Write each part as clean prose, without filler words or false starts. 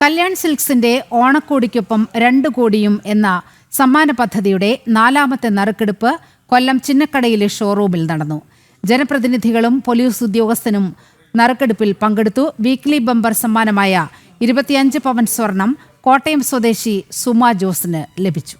കല്യാൺ സിൽക്സിന്റെ ഓണക്കോടിക്കൊപ്പം 2 കോടിയും എന്ന സമ്മാന പദ്ധതിയുടെ 4ാമത്തെ നറുക്കെടുപ്പ് കൊല്ലം ചിന്നക്കടയിലെ ഷോറൂമിൽ നടന്നു. ജനപ്രതിനിധികളും പോലീസ് ഉദ്യോഗസ്ഥരും നറുക്കെടുപ്പിൽ പങ്കെടുത്തു. വീക്ക്ലി ബമ്പർ സമ്മാനമായ 25 പവൻ സ്വർണം കോട്ടയം സ്വദേശി സുമ ജോസിന് ലഭിച്ചു.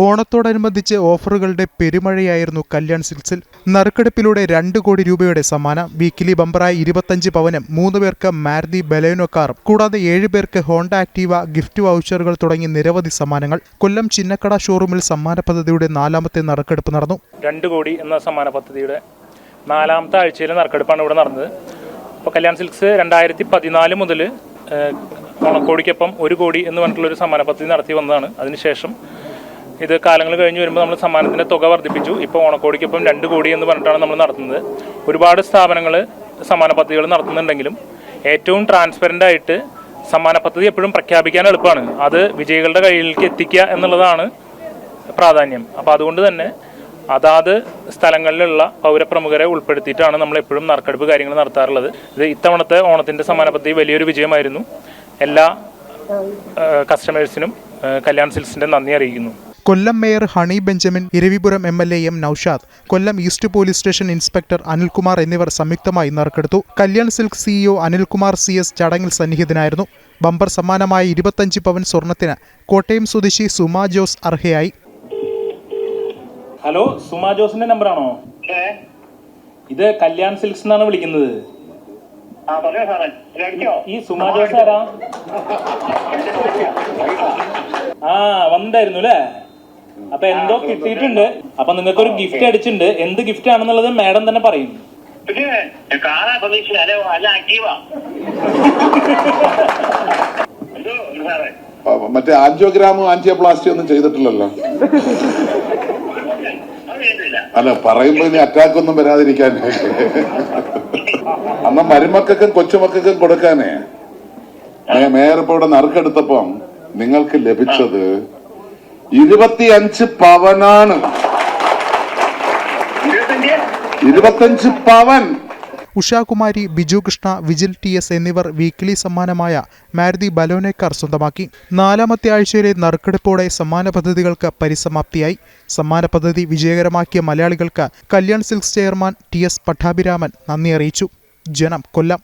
ഓണത്തോടനുബന്ധിച്ച് ഓഫറുകളുടെ പെരുമഴയായിരുന്നു കല്യാൺ സിൽക്സിൽ. നറുക്കെടുപ്പിലൂടെ 2 കോടി രൂപയുടെ സമ്മാനം. വീക്കിലി ബമ്പറായി 25 പവനും 3 പേർക്ക് മാരുതി ബലേനോ കാറും കൂടാതെ 7 പേർക്ക് ഹോണ്ട ആക്റ്റീവ ഗിഫ്റ്റ് വൗച്ചറുകൾ തുടങ്ങി നിരവധി സമ്മാനങ്ങൾ. കൊല്ലം ചിന്നക്കട ഷോറൂമിൽ സമ്മാന പദ്ധതിയുടെ 4ാമത്തെ നറുക്കെടുപ്പ് നടന്നു. 2 കോടി എന്ന സമ്മാന പദ്ധതിയുടെ 4ാമത്തെ ആഴ്ചയിലെ നറുക്കെടുപ്പാണ് ഇവിടെ നടന്നത്. അപ്പോൾ കല്യാൺ സിൽക്സ് 2014 മുതൽ ഓണക്കോടിക്കൊപ്പം 1 കോടി എന്ന് പറഞ്ഞിട്ടുള്ളൊരു സമ്മാന പദ്ധതി നടത്തി വന്നതാണ്. അതിനുശേഷം ഇത് കാലങ്ങൾ കഴിഞ്ഞ് വരുമ്പോൾ നമ്മൾ സമ്മാനത്തിൻ്റെ തുക വർദ്ധിപ്പിച്ചു. ഇപ്പോൾ ഓണക്കോടിക്കൊപ്പം 2 കോടി എന്ന് പറഞ്ഞിട്ടാണ് നമ്മൾ നടത്തുന്നത്. ഒരുപാട് സ്ഥാപനങ്ങൾ സമ്മാന പദ്ധതികൾ നടത്തുന്നുണ്ടെങ്കിലും ഏറ്റവും ട്രാൻസ്പെറൻ്റ് ആയിട്ട് സമ്മാന പദ്ധതി എപ്പോഴും പ്രഖ്യാപിക്കാൻ എളുപ്പമാണ്. അത് വിജയികളുടെ കയ്യിലേക്ക് എത്തിക്കുക എന്നുള്ളതാണ് പ്രാധാന്യം. അപ്പോൾ അതുകൊണ്ട് തന്നെ അതാത് സ്ഥലങ്ങളിലുള്ള പൗരപ്രമുഖരെ ഉൾപ്പെടുത്തിയിട്ടാണ് നമ്മൾ എപ്പോഴും നറുക്കെടുപ്പ് കാര്യങ്ങൾ നടത്താറുള്ളത്. ഇത് ഇത്തവണത്തെ ഓണത്തിൻ്റെ സമ്മാന പദ്ധതി വലിയൊരു വിജയമായിരുന്നു. എല്ലാ കസ്റ്റമേഴ്സിനും കല്യാൺ സിൽക്സിൻ്റെ നന്ദി അറിയിക്കുന്നു. Kollam mayor Honey Benjamin, Eravipuram MLA M Naushad, Kollam east police station inspector Anilkumar എന്നിവർ സംയുക്തമായി നറുക്കെടുത്തു. കല്യാൺ സിൽക്ക് CEO അനിൽകുമാർ CS ചടങ്ങിൽ സന്നിഹിതനായിരുന്നു. ബമ്പർ സമ്മാനമായ 25 പവൻ സ്വർണത്തിന് കോട്ടയം സ്വദേശി സുമ ജോസ് അർഹയായി. ഹലോ, സുമ ജോസിന്റെ നമ്പറാണോ? ഇത് കല്യാൺ സിൽക്സ് എന്നാണ് വിളിക്കുന്നത്. ഈ സുമ ജോസ് ആരാ? വന്നിട്ടായിരുന്നു അല്ലേ? അപ്പൊ എന്തോ കിട്ടിയിട്ടുണ്ട്. അപ്പൊ നിങ്ങൾക്ക് ഒരു ഗിഫ്റ്റ് അടിച്ചിട്ടുണ്ട്. എന്ത് ഗിഫ്റ്റ് ആണെന്നുള്ളത് മാഡം തന്നെ പറയും. മറ്റേ ആൻജിയോഗ്രാമും ആൻജിയോപ്ലാസ്റ്റി ഒന്നും ചെയ്തിട്ടില്ലല്ലോ? അല്ല, പറയുമ്പോ ഇനി അറ്റാക്ക് ഒന്നും വരാതിരിക്കാൻ. അന്ന് മരുമക്കൾക്കും കൊച്ചുമക്കൾക്കും കൊടുക്കാനേ മേയർ ഇപ്പൊ ഇവിടെ നറുക്കെടുത്തപ്പം നിങ്ങൾക്ക് ലഭിച്ചത് 25 പവനാണ്. 25 പവൻ. ഉഷാകുമാരി, ബിജു കൃഷ്ണ, വിജിൽ TS എന്നിവർ വീക്കിലി സമ്മാനമായ മാരുതി ബലേനോ കാർ സ്വന്തമാക്കി. 4ാമത്തെ ആഴ്ചയിലെ നറുക്കെടുപ്പോടെ സമ്മാന പദ്ധതികൾക്ക് പരിസമാപ്തിയായി. സമ്മാന പദ്ധതി വിജയകരമാക്കിയ മലയാളികൾക്ക് Kalyan silks chairman TS Pattabhiraman നന്ദി അറിയിച്ചു. ജനം, കൊല്ലം.